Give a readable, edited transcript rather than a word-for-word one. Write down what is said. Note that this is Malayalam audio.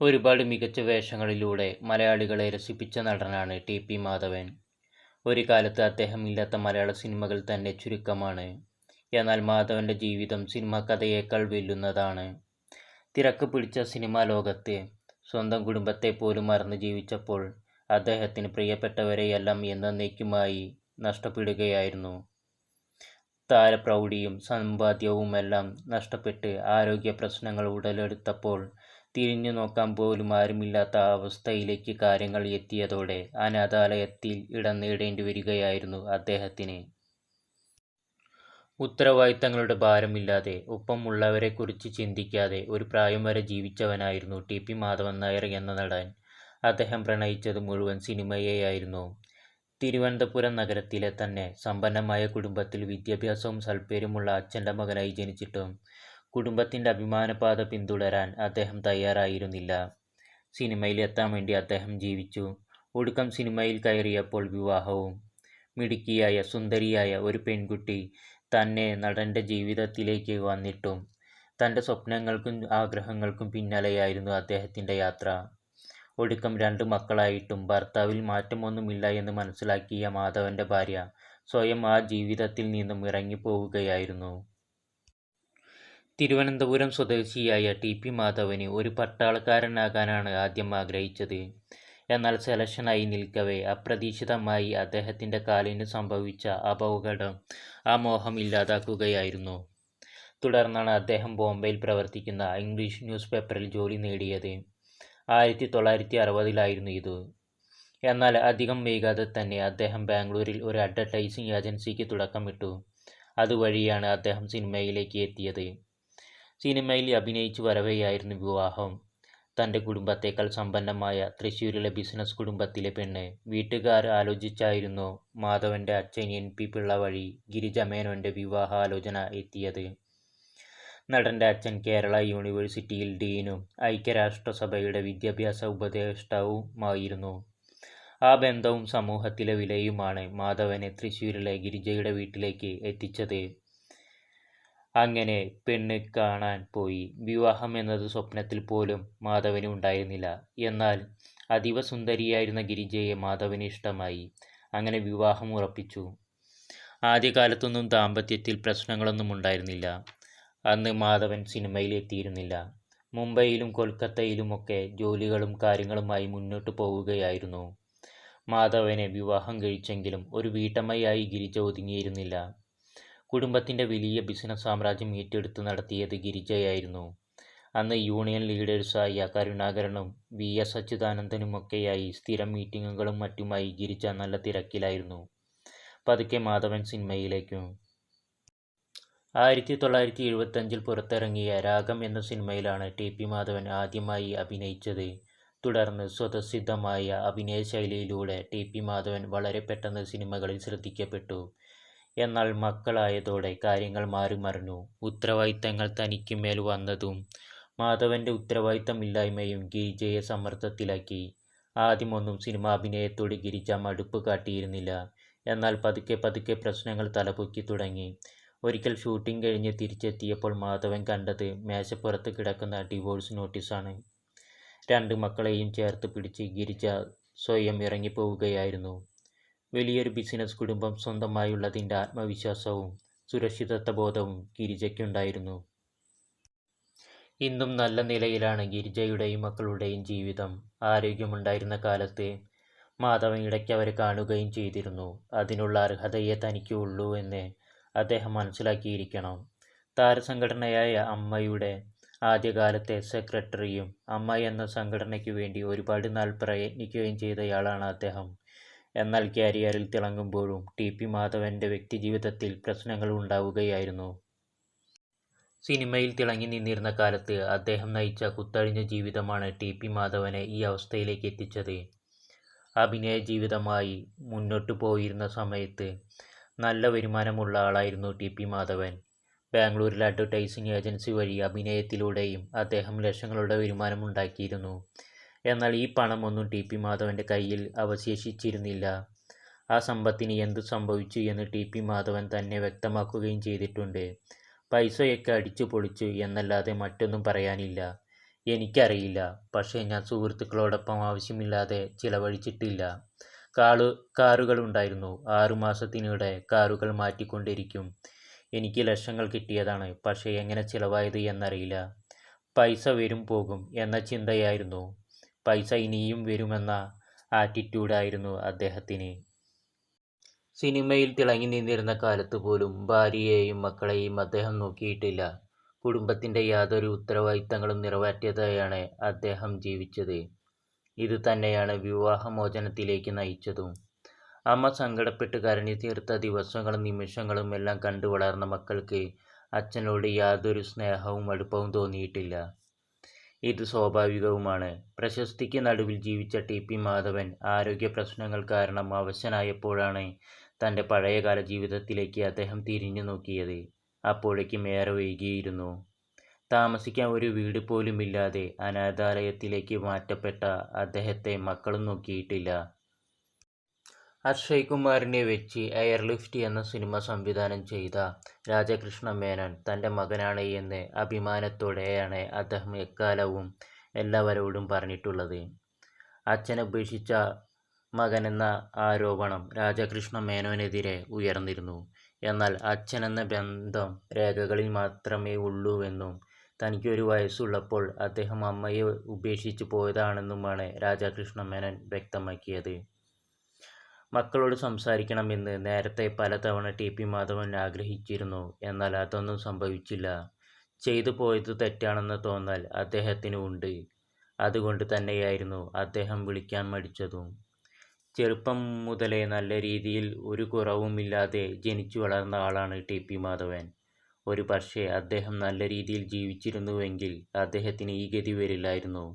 ഒരുപാട് മികച്ച വേഷങ്ങളിലൂടെ മലയാളികളെ രസിപ്പിച്ച നടനാണ് ടി.പി. മാധവൻ. ഒരു കാലത്ത് അദ്ദേഹമില്ലാത്ത മലയാള സിനിമകൾ തന്നെ ചുരുക്കമാണ്. എന്നാൽ മാധവന്റെ ജീവിതം സിനിമാക്കഥയേക്കാൾ വെല്ലുന്നതാണ്. തിരക്ക് പിടിച്ച സിനിമാ ലോകത്ത് സ്വന്തം കുടുംബത്തെപ്പോലും മറന്ന് ജീവിച്ചപ്പോൾ അദ്ദേഹത്തിന് പ്രിയപ്പെട്ടവരെയെല്ലാം എന്നേക്കുമായി നഷ്ടപ്പെടുകയായിരുന്നു. താരപ്രൗഢിയും സമ്പാദ്യവുമെല്ലാം നഷ്ടപ്പെട്ട് ആരോഗ്യപ്രശ്നങ്ങൾ ഉടലെടുത്തപ്പോൾ തിരിഞ്ഞു നോക്കാൻ പോലും ആരുമില്ലാത്ത അവസ്ഥയിലേക്ക് കാര്യങ്ങൾ എത്തിയതോടെ അനാഥാലയത്തിൽ ഇടം നേടേണ്ടി വരികയായിരുന്നു അദ്ദേഹത്തിന്. ഉത്തരവാദിത്തങ്ങളുടെ ഭാരമില്ലാതെ ഒപ്പമുള്ളവരെക്കുറിച്ച് ചിന്തിക്കാതെ ഒരു പ്രായം വരെ ജീവിച്ചവനായിരുന്നു ടി.പി. മാധവൻ നായർ എന്ന നടൻ. അദ്ദേഹം പ്രണയിച്ചത് മുഴുവൻ സിനിമയെയായിരുന്നു. തിരുവനന്തപുരം നഗരത്തിലെ തന്നെ സമ്പന്നമായ കുടുംബത്തിൽ വിദ്യാഭ്യാസവും സൽപ്പേരുമുള്ള അച്ഛൻ്റെ മകനായി ജനിച്ചിട്ടും കുടുംബത്തിൻ്റെ അഭിമാനപാത പിന്തുടരാൻ അദ്ദേഹം തയ്യാറായിരുന്നില്ല. സിനിമയിൽ എത്താൻ വേണ്ടി അദ്ദേഹം ജീവിച്ചു. ഒടുക്കം സിനിമയിൽ കയറിയപ്പോൾ വിവാഹവും. മിടുക്കിയായ സുന്ദരിയായ ഒരു പെൺകുട്ടി തന്നെ നടൻ്റെ ജീവിതത്തിലേക്ക് വന്നിട്ടും തൻ്റെ സ്വപ്നങ്ങൾക്കും ആഗ്രഹങ്ങൾക്കും പിന്നാലെയായിരുന്നു അദ്ദേഹത്തിൻ്റെ യാത്ര. ഒടുക്കം 2 മക്കളായിട്ടും ഭർത്താവിൽ മാറ്റമൊന്നുമില്ല എന്ന് മനസ്സിലാക്കിയ മാധവന്റെ ഭാര്യ സ്വയം ആ ജീവിതത്തിൽ നിന്നും ഇറങ്ങിപ്പോവുകയായിരുന്നു. തിരുവനന്തപുരം സ്വദേശിയായ ടി.പി. മാധവന് ഒരു പട്ടാളക്കാരനാകാനാണ് ആദ്യം ആഗ്രഹിച്ചത്. എന്നാൽ സെലക്ഷനായി നിൽക്കവേ അപ്രതീക്ഷിതമായി അദ്ദേഹത്തിൻ്റെ കാലിന് സംഭവിച്ച അപകടം ആ മോഹം ഇല്ലാതാക്കുകയായിരുന്നു. തുടർന്നാണ് അദ്ദേഹം ബോംബെയിൽ പ്രവർത്തിക്കുന്ന ഇംഗ്ലീഷ് ന്യൂസ് പേപ്പറിൽ ജോലി നേടിയത്. 1960-ലായിരുന്നു ഇത്. എന്നാൽ അധികം വൈകാതെ തന്നെ അദ്ദേഹം ബാംഗ്ലൂരിൽ ഒരു അഡ്വർടൈസിംഗ് ഏജൻസിക്ക് തുടക്കമിട്ടു. അതുവഴിയാണ് അദ്ദേഹം സിനിമയിലേക്ക് എത്തിയത്. സിനിമയിൽ അഭിനയിച്ചു വരവെയായിരുന്നു വിവാഹം. തൻ്റെ കുടുംബത്തേക്കാൾ സമ്പന്നമായ തൃശ്ശൂരിലെ ബിസിനസ് കുടുംബത്തിലെ പെണ്ണ് വീട്ടുകാർ ആലോചിച്ചായിരുന്നു മാധവന്റെ അച്ഛൻ N.P. പിള്ള വഴി ഗിരിജ മേനോന്റെ വിവാഹാലോചന എത്തിയത്. നടൻ്റെ അച്ഛൻ കേരള യൂണിവേഴ്സിറ്റിയിൽ ഡീനും ഐക്യരാഷ്ട്രസഭയുടെ വിദ്യാഭ്യാസ ഉപദേഷ്ടാവുമായിരുന്നു. ആ ബന്ധവും സമൂഹത്തിലെ വിലയുമാണ് മാധവനെ തൃശ്ശൂരിലെ ഗിരിജയുടെ വീട്ടിലേക്ക് എത്തിച്ചത്. അങ്ങനെ പെണ്ണ് കാണാൻ പോയി. വിവാഹം എന്നത് സ്വപ്നത്തിൽ പോലും മാധവന് ഉണ്ടായിരുന്നില്ല. എന്നാൽ അതീവ സുന്ദരിയായിരുന്ന ഗിരിജയെ മാധവന് ഇഷ്ടമായി. അങ്ങനെ വിവാഹം ഉറപ്പിച്ചു. ആദ്യകാലത്തൊന്നും ദാമ്പത്യത്തിൽ പ്രശ്നങ്ങളൊന്നും ഉണ്ടായിരുന്നില്ല. അന്ന് മാധവൻ സിനിമയിൽ എത്തിയിരുന്നില്ല. മുംബൈയിലും കൊൽക്കത്തയിലുമൊക്കെ ജോലികളും കാര്യങ്ങളുമായി മുന്നോട്ടു പോവുകയായിരുന്നു. മാധവനെ വിവാഹം കഴിച്ചെങ്കിലും ഒരു വീട്ടമ്മയായി ഗിരിജ ഒതുങ്ങിയിരുന്നില്ല. കുടുംബത്തിൻ്റെ വലിയ ബിസിനസ് സാമ്രാജ്യം ഏറ്റെടുത്ത് നടത്തിയത് ഗിരിജയായിരുന്നു. അന്ന് യൂണിയൻ ലീഡേഴ്സായ കരുണാകരനും V.S. അച്യുതാനന്ദനുമൊക്കെയായി സ്ഥിരം മീറ്റിങ്ങുകളും മറ്റുമായി ഗിരിജ നല്ല തിരക്കിലായിരുന്നു. പതുക്കെ മാധവൻ സിനിമയിലേക്കും. 1975-ൽ പുറത്തിറങ്ങിയ രാഗം എന്ന സിനിമയിലാണ് ടി.പി. മാധവൻ ആദ്യമായി അഭിനയിച്ചത്. തുടർന്ന് സ്വതസിദ്ധമായ അഭിനയശൈലിയിലൂടെ ടി.പി. മാധവൻ വളരെ പെട്ടെന്ന് സിനിമകളിൽ ശ്രദ്ധിക്കപ്പെട്ടു. എന്നാൽ മക്കളായതോടെ കാര്യങ്ങൾ മാറിമറിഞ്ഞു. ഉത്തരവാദിത്തങ്ങൾ തനിക്ക് മേൽ വന്നതും മാധവന്റെ ഉത്തരവാദിത്തമില്ലായ്മയും ഗിരിജയെ സമ്മർദ്ദത്തിലാക്കി. ആദ്യമൊന്നും സിനിമാഭിനയത്തോട് ഗിരിജ മടുപ്പ് കാട്ടിയിരുന്നില്ല. എന്നാൽ പതുക്കെ പതുക്കെ പ്രശ്നങ്ങൾ തലപൊക്കി തുടങ്ങി. ഒരിക്കൽ ഷൂട്ടിംഗ് കഴിഞ്ഞ് തിരിച്ചെത്തിയപ്പോൾ മാധവൻ കണ്ടത് മേശപ്പുറത്ത് കിടക്കുന്ന ഡിവോഴ്സ് നോട്ടീസാണ്. 2 മക്കളെയും ചേർത്ത് പിടിച്ച് ഗിരിജ സ്വയം ഇറങ്ങിപ്പോവുകയായിരുന്നു. വലിയൊരു ബിസിനസ് കുടുംബം സ്വന്തമായുള്ളതിൻ്റെ ആത്മവിശ്വാസവും സുരക്ഷിതത്വബോധവും ഗിരിജയ്ക്കുണ്ടായിരുന്നു. ഇന്നും നല്ല നിലയിലാണ് ഗിരിജയുടെയും മക്കളുടെയും ജീവിതം. ആരോഗ്യമുണ്ടായിരുന്ന കാലത്ത് മാധവൻ ഇടയ്ക്ക് അവരെ കാണുകയും ചെയ്തിരുന്നു. അതിനുള്ള അർഹതയെ തനിക്ക് ഉള്ളൂ എന്ന് അദ്ദേഹം മനസ്സിലാക്കിയിരിക്കണം. താരസംഘടനയായ അമ്മയുടെ ആദ്യകാലത്തെ സെക്രട്ടറിയും അമ്മ എന്ന സംഘടനയ്ക്കു വേണ്ടി ഒരുപാട് നാൾ പ്രയത്നിക്കുകയും ചെയ്തയാളാണ് അദ്ദേഹം. എന്നാൽ കരിയറിൽ തിളങ്ങുമ്പോഴും ടി.പി. മാധവന്റെ വ്യക്തിജീവിതത്തിൽ പ്രശ്നങ്ങൾ ഉണ്ടാവുകയായിരുന്നു. സിനിമയിൽ തിളങ്ങി നിന്നിരുന്ന കാലത്ത് അദ്ദേഹം നയിച്ച കുത്തഴിഞ്ഞ ജീവിതമാണ് ടി.പി. മാധവനെ ഈ അവസ്ഥയിലേക്ക് എത്തിച്ചത്. അഭിനയ ജീവിതമായി മുന്നോട്ടു പോയിരുന്ന സമയത്ത് നല്ല വരുമാനമുള്ള ആളായിരുന്നു ടി.പി. മാധവൻ. ബാംഗ്ലൂരിൽ അഡ്വർടൈസിംഗ് ഏജൻസി വഴി അഭിനയത്തിലൂടെയും അദ്ദേഹം ലക്ഷങ്ങളുടെ വരുമാനമുണ്ടാക്കിയിരുന്നു. എന്നാൽ ഈ പണമൊന്നും ടി.പി. മാധവന്റെ കയ്യിൽ അവശേഷിച്ചിരുന്നില്ല. ആ സമ്പത്തിന് എന്തു സംഭവിച്ചു എന്ന് ടി.പി. മാധവൻ തന്നെ വ്യക്തമാക്കുകയും ചെയ്തിട്ടുണ്ട്. പൈസയൊക്കെ അടിച്ചു പൊളിച്ചു എന്നല്ലാതെ മറ്റൊന്നും പറയാനില്ല. എനിക്കറിയില്ല. പക്ഷേ ഞാൻ സുഹൃത്തുക്കളോടൊപ്പം ആവശ്യമില്ലാതെ ചിലവഴിച്ചിട്ടില്ല. കാറുകളുണ്ടായിരുന്നു. 6 മാസത്തിനിടെ കാറുകൾ മാറ്റിക്കൊണ്ടിരിക്കും. എനിക്ക് ലക്ഷങ്ങൾ കിട്ടിയതാണ്. പക്ഷേ എങ്ങനെ ചിലവായത് എന്നറിയില്ല. പൈസ വരും പോകും എന്ന ചിന്തയായിരുന്നു. പൈസ ഇനിയും വരുമെന്ന ആറ്റിറ്റ്യൂഡായിരുന്നു അദ്ദേഹത്തിന്. സിനിമയിൽ തിളങ്ങി നിന്നിരുന്ന കാലത്ത് പോലും ഭാര്യയെയും മക്കളെയും അദ്ദേഹം നോക്കിയിട്ടില്ല. കുടുംബത്തിൻ്റെ യാതൊരു ഉത്തരവാദിത്തങ്ങളും നിറവേറ്റാതെയാണ് അദ്ദേഹം ജീവിച്ചത്. ഇതുതന്നെയാണ് വിവാഹമോചനത്തിലേക്ക് നയിച്ചതും. അമ്മ സങ്കടപ്പെട്ട് കരഞ്ഞു തീർത്ത ദിവസങ്ങളും നിമിഷങ്ങളും എല്ലാം കണ്ടു വളർന്ന മക്കൾക്ക് അച്ഛനോട് യാതൊരു സ്നേഹവും അടുപ്പവും തോന്നിയിട്ടില്ല. ഇത് സ്വാഭാവികവുമാണ്. പ്രശസ്തിക്ക് നടുവിൽ ജീവിച്ച ടി.പി. മാധവൻ ആരോഗ്യപ്രശ്നങ്ങൾ കാരണം അവശനായപ്പോഴാണ് തൻ്റെ പഴയകാല ജീവിതത്തിലേക്ക് അദ്ദേഹം തിരിഞ്ഞു നോക്കിയത്. അപ്പോഴേക്കും ഏറെ വൈകിയിരുന്നു. താമസിക്കാൻ ഒരു വീട് പോലുമില്ലാതെ അനാഥാലയത്തിലേക്ക് മാറ്റപ്പെട്ട അദ്ദേഹത്തെ മക്കളും നോക്കിയിട്ടില്ല. അക്ഷയ് കുമാറിനെ വെച്ച് എയർലിഫ്റ്റ് എന്ന സിനിമ സംവിധാനം ചെയ്ത രാജകൃഷ്ണ മേനോൻ തൻ്റെ മകനാണ് എന്ന് അഭിമാനത്തോടെയാണ് അദ്ദേഹം എക്കാലവും എല്ലാവരോടും പറഞ്ഞിട്ടുള്ളത്. അച്ഛനെ ഉപേക്ഷിച്ച മകനെന്ന ആരോപണം രാജകൃഷ്ണ മേനോനെതിരെ ഉയർന്നിരുന്നു. എന്നാൽ അച്ഛനെന്ന ബന്ധം രേഖകളിൽ മാത്രമേ ഉള്ളൂവെന്നും തനിക്ക് 1 വയസ്സുള്ളപ്പോൾ അദ്ദേഹം അമ്മയെ ഉപേക്ഷിച്ച് പോയതാണെന്നുമാണ് രാജകൃഷ്ണ മേനോൻ വ്യക്തമാക്കിയത്. മക്കളോട് സംസാരിക്കണമെന്ന് നേരത്തെ പലതവണ ടി.പി. മാധവൻ ആഗ്രഹിച്ചിരുന്നു. എന്നാൽ അതൊന്നും സംഭവിച്ചില്ല. ചെയ്തു പോയത് തെറ്റാണെന്ന തോന്നൽ അദ്ദേഹത്തിന് ഉണ്ട്. അതുകൊണ്ട് തന്നെയായിരുന്നു അദ്ദേഹം വിളിക്കാൻ മടിച്ചതും. ചെറുപ്പം മുതലേ നല്ല രീതിയിൽ ഒരു കുറവുമില്ലാതെ ജനിച്ചു വളർന്ന ആളാണ് ടി.പി. മാധവൻ. ഒരുപക്ഷേ അദ്ദേഹം നല്ല രീതിയിൽ ജീവിച്ചിരുന്നുവെങ്കിൽ അദ്ദേഹത്തിന് ഈ ഗതി വരില്ലായിരുന്നു.